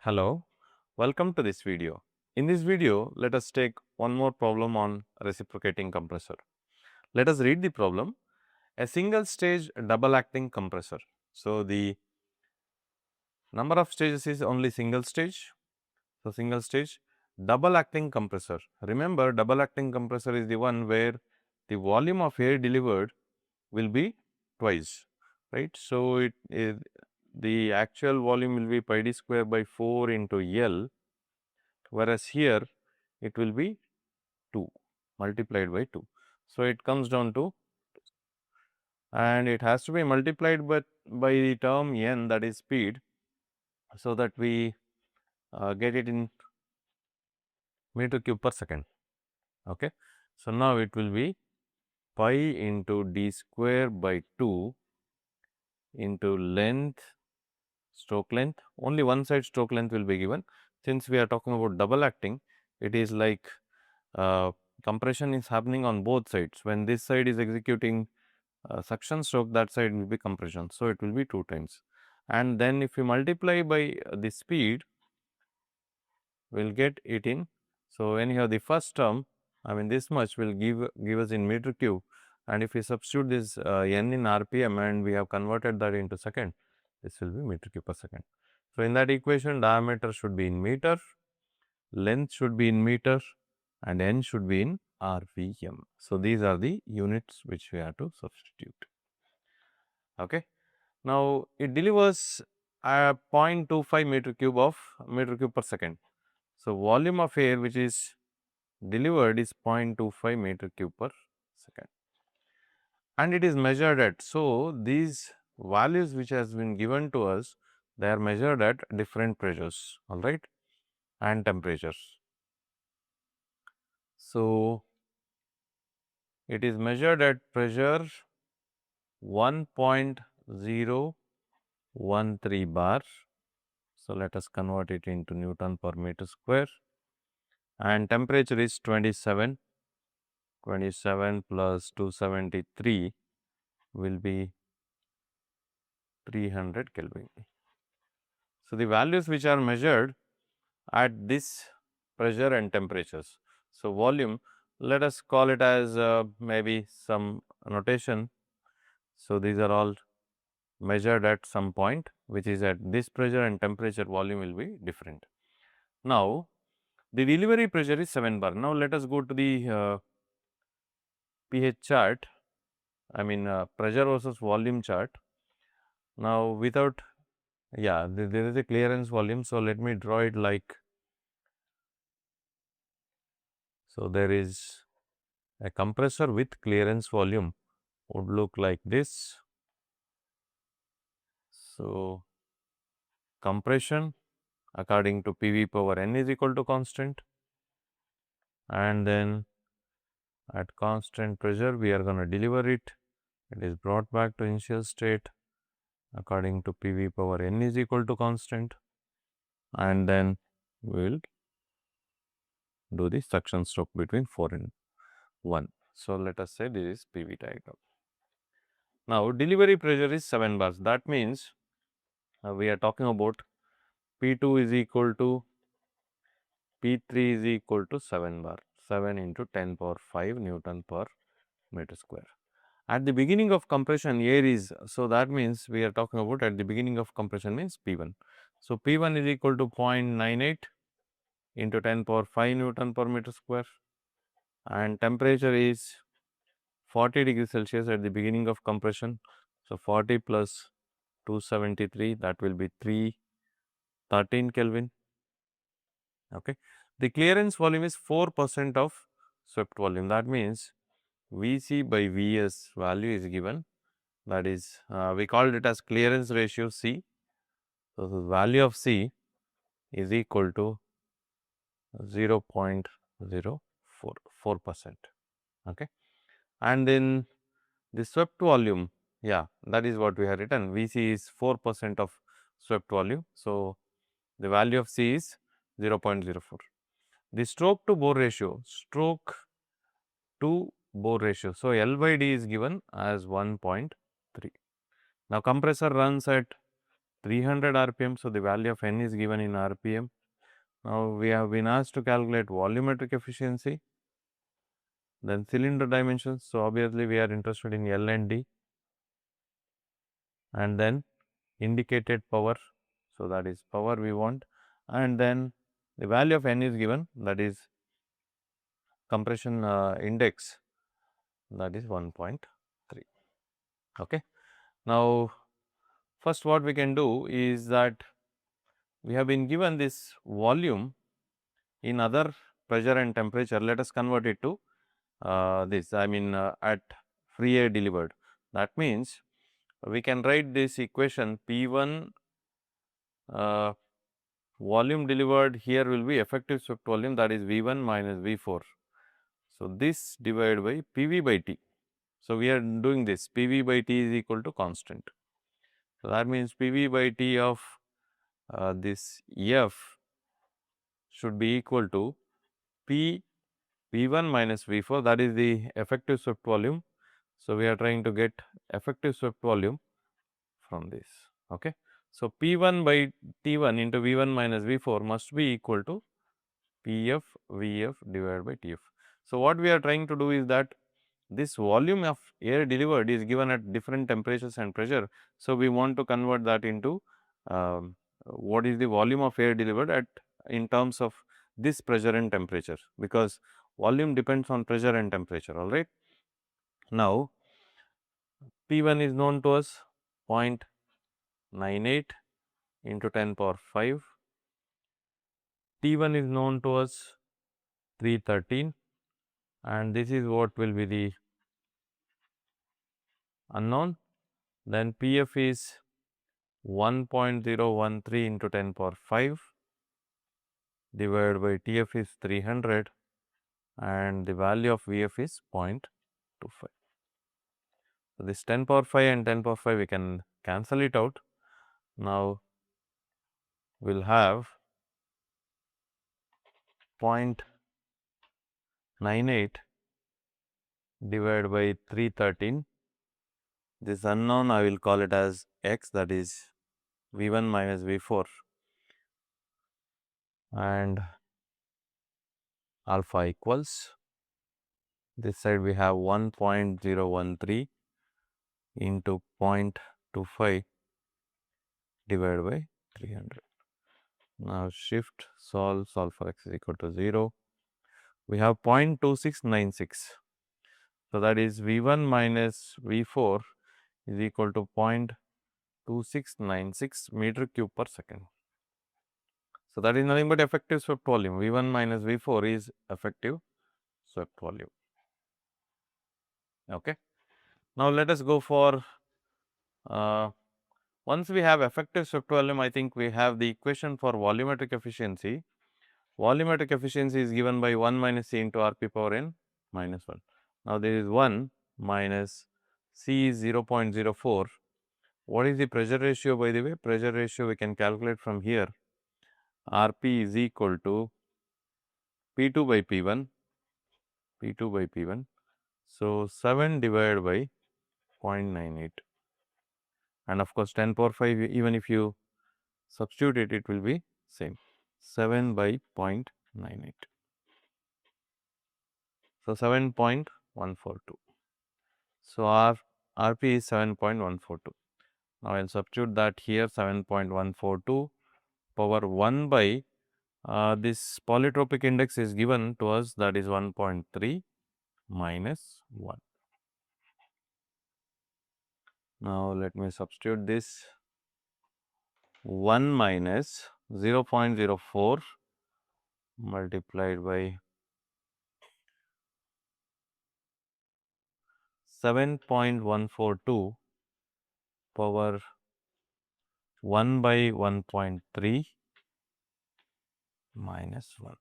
Hello, welcome to this video. In this video, let us take one more problem on reciprocating compressor. Let us read the problem. A single stage double acting compressor. So, the number of stages is only single stage. So, single stage double acting compressor. Remember, double acting compressor is the one where the volume of air delivered will be twice, right. So, it is the actual volume will be pi d square by 4 into L, whereas here it will be 2 multiplied by 2. So, it comes down to, and it has to be multiplied by the term n, that is speed, so that we get it in meter cube per second. Okay. So, now it will be pi into d square by 2 into length, stroke length, only one side stroke length will be given. Since we are talking about double acting, it is like compression is happening on both sides. When this side is executing suction stroke, that side will be compression. So, it will be 2 times, and then if you multiply by the speed, we will get it in. So, when you have the first term, I mean this much will give us in meter cube, and if we substitute this n in RPM and we have converted that into second, this will be meter cube per second. So, in that equation, diameter should be in meter, length should be in meter, and n should be in RPM. So, these are the units which we have to substitute. Okay. Now, it delivers a 0.25 meter cube per second. So, volume of air which is delivered is 0.25 meter cube per second, and it is measured at. So, these values which has been given to us, they are measured at different pressures, all right, and temperatures. So, it is measured at pressure 1.013 bar. So, let us convert it into Newton per meter square, and temperature is 27 plus 273 will be 300 Kelvin. So, the values which are measured at this pressure and temperatures. So, volume, let us call it as maybe some notation. So, these are all measured at some point which is at this pressure and temperature, volume will be different. Now, the delivery pressure is 7 bar. Now, let us go to the pH chart, I mean pressure versus volume chart. Now, without, there is a clearance volume. So, let me draw it like, so there is a compressor with clearance volume would look like this. So, compression according to PV power n is equal to constant, and then at constant pressure we are going to deliver it. It is brought back to initial state according to PV power n is equal to constant, and then we will do the suction stroke between 4 and 1. So, let us say this is PV diagram. Now, delivery pressure is 7 bars. That means we are talking about P2 is equal to P3 is equal to 7 bar, 7 into 10 power 5 Newton per meter square. At the beginning of compression, air is, so that means we are talking about at the beginning of compression means P1. So, P1 is equal to 0.98 into 10 power 5 Newton per meter square, and temperature is 40 degrees Celsius at the beginning of compression. So, 40 plus 273, that will be 313 Kelvin. Okay. The clearance volume is 4% of swept volume. That means Vc by Vs value is given, that is we called it as clearance ratio C. So, the value of C is equal to 0.04%. Okay. And then the swept volume, that is what we have written, Vc is 4% of swept volume. So, the value of C is 0.04. The stroke to bore ratio, so L by D is given as 1.3. Now, compressor runs at 300 RPM. So, the value of N is given in RPM. Now, we have been asked to calculate volumetric efficiency, then cylinder dimensions. So, obviously, we are interested in L and D, and then indicated power. So, that is power we want, and then the value of N is given, that is compression index, that is 1.3. Okay. Now, first what we can do is that we have been given this volume in other pressure and temperature. Let us convert it to this, I mean at free air delivered. That means we can write this equation P1 volume delivered here will be effective swept volume, that is V1 minus V4. So, this divided by PV by T. So, we are doing this PV by T is equal to constant. So, that means PV by T of this F should be equal to P V1 minus V4, that is the effective swept volume. So, we are trying to get effective swept volume from this. Okay. So, P1 by T1 into V1 minus V4 must be equal to PF VF divided by TF. So, what we are trying to do is that this volume of air delivered is given at different temperatures and pressure. So, we want to convert that into what is the volume of air delivered at in terms of this pressure and temperature, because volume depends on pressure and temperature. All right. Now, P1 is known to us 0.98 into 10 power 5, T1 is known to us 313, and this is what will be the unknown. Then PF is 1.013 into 10 power 5 divided by TF is 300, and the value of VF is 0.25. So, this 10 power 5 and 10 power 5 we can cancel it out. Now, we will have 0.98 divided by 313. This unknown I will call it as X, that is V1 minus V4, and alpha equals, this side we have 1.013 into 0.25 divided by 300. Now, shift solve for x is equal to 0. We have 0.2696. So, that is V1 minus V4 is equal to 0.2696 meter cube per second. So, that is nothing but effective swept volume. V1 minus V4 is effective swept volume. Okay. Now, let us go for once we have effective swept volume, I think we have the equation for volumetric efficiency. Volumetric efficiency is given by 1 minus C into R P power n minus 1. Now, there is 1 minus C is 0.04. What is the pressure ratio, by the way? Pressure ratio we can calculate from here. R P is equal to P2 by P1, P2 by P1. So, 7 divided by 0.98, and of course, 10 power 5, even if you substitute it, it will be same, 7 by 0.98. So, 7.142. So, RP is 7.142. Now, I will substitute that here, 7.142 power 1 by this polytropic index is given to us, that is 1.3 minus 1. Now, let me substitute this 1 minus 0.04 multiplied by 7.142 power 1 by 1.3 minus 1.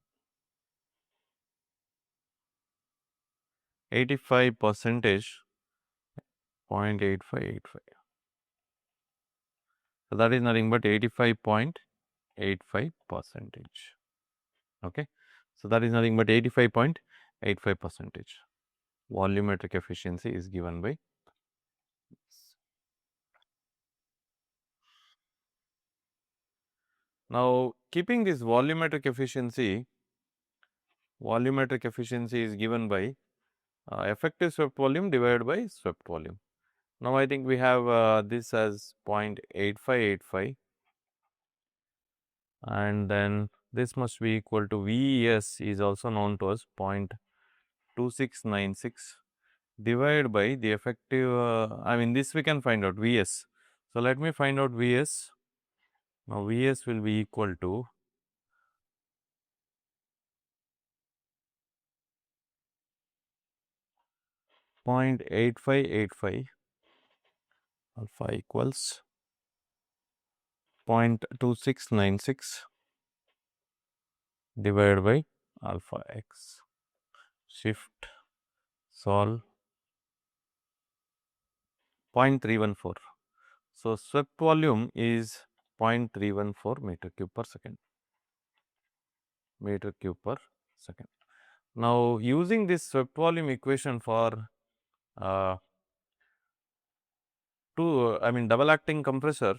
85 percentage 0.8585. So, that is nothing but 85.85 percentage. Okay. So, that is nothing but 85.85 percentage. Volumetric efficiency is given by Now, keeping this volumetric efficiency is given by effective swept volume divided by swept volume. Now, I think we have this as 0.8585 and then this must be equal to VES is also known to us 0.2696 divided by the effective I mean this we can find out Vs. So, let me find out Vs. Now, Vs will be equal to 0.8585 alpha equals 0.2696 divided by alpha x. Shift solve 0.314. So, swept volume is 0.314 meter cube per second. Now, using this swept volume equation for double acting compressor,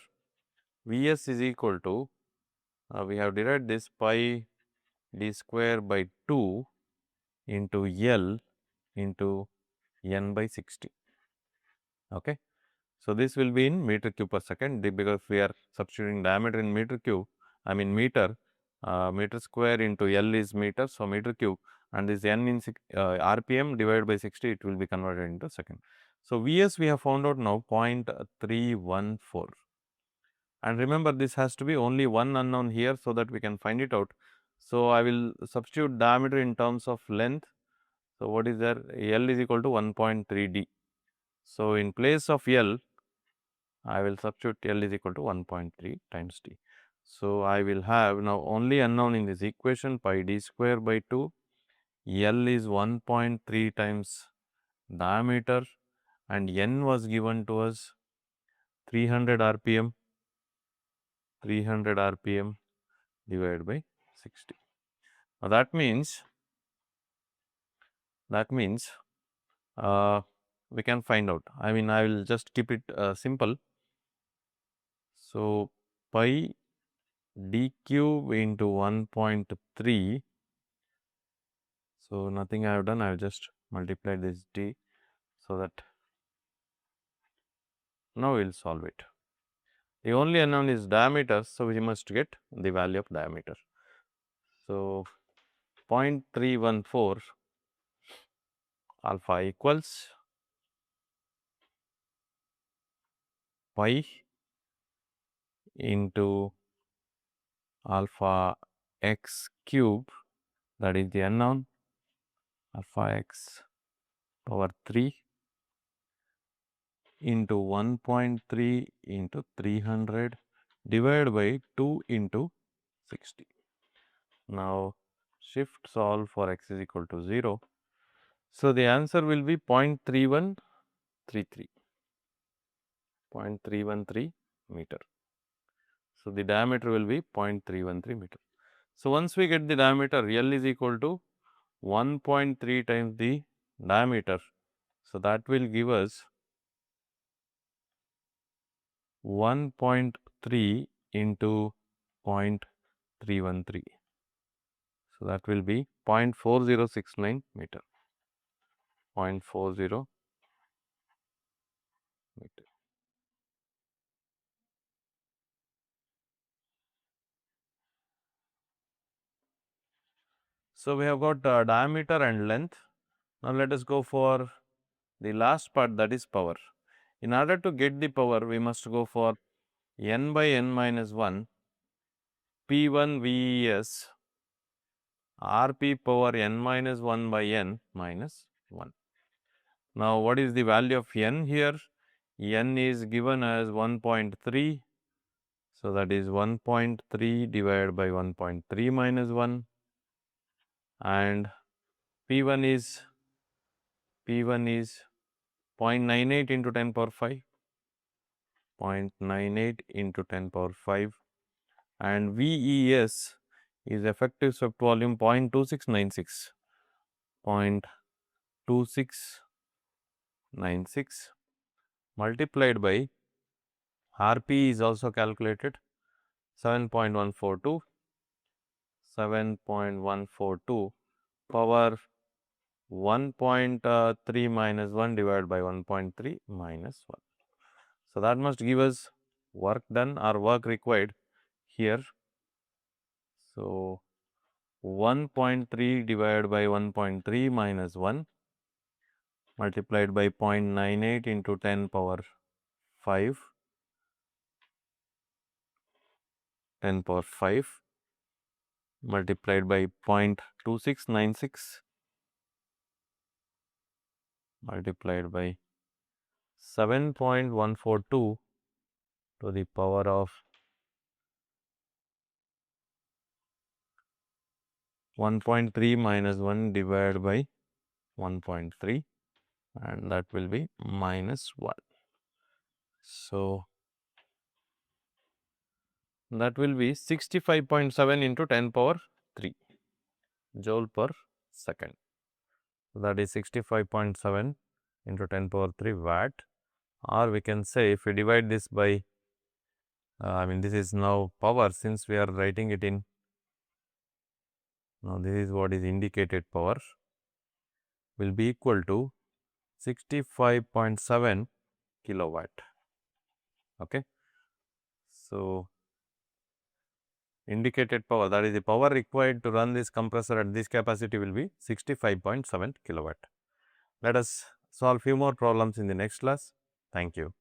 Vs is equal to we have derived this pi d square by 2 into L into n by 60. Okay. So, this will be in meter cube per second because we are substituting diameter in meter cube, I mean meter, meter square into L is meter. So, meter cube and this n in RPM divided by 60 it will be converted into second. So, Vs we have found out now 0.314 and remember this has to be only one unknown here so that we can find it out. So, I will substitute diameter in terms of length. So, what is there? L is equal to 1.3 d. So, in place of L I will substitute L is equal to 1.3 times d. So, I will have now only unknown in this equation pi d square by 2, L is 1.3 times diameter and n was given to us 300 rpm divided by 60. Now, that means we can find out. I mean, I will just keep it simple. So, pi d cube into 1.3. So, nothing I have done, I have just multiplied this d so that now we will solve it. The only unknown is diameter, so we must get the value of diameter. So, 0.314 alpha equals pi into alpha x cube, that is the unknown, alpha x power 3 into 1.3 into 300 divided by 2 into 60. Now, shift solve for x is equal to 0. So, the answer will be 0.313 meter. So, the diameter will be 0.313 meter. So, once we get the diameter, L is equal to 1.3 times the diameter. So, that will give us 1.3 into 0.313. So, that will be 0.4069 meter, 0.40 meter. So, we have got diameter and length. Now, let us go for the last part, that is power. In order to get the power, we must go for n by n minus 1 P1 VES Rp power n minus 1 by n minus 1. Now, what is the value of n here? N is given as 1.3. So, that is 1.3 divided by 1.3 minus 1 and P1 is 0.98 into 10 power 5, 0.98 into 10 power 5 and VES is effective swept volume 0.2696, 0.2696 multiplied by Rp is also calculated 7.142 power 1.3 minus 1 divided by 1.3 minus 1. So, that must give us work done or work required here. So, 1.3 divided by 1.3 minus 1 multiplied by 0.98 into 10 power 5, 10 power 5 multiplied by 0.2696 multiplied by 7.142 to the power of 1.3 minus 1 divided by 1.3, and that will be minus 1. So, that will be 65.7 into 10 power 3 joule per second. So, that is 65.7 into 10 power 3 watt, or we can say if we divide this by this is now power, since we are writing it in, now this is what is indicated power, will be equal to 65.7 kilowatt. Okay. So, indicated power, that is the power required to run this compressor at this capacity, will be 65.7 kilowatt. Let us solve few more problems in the next class. Thank you.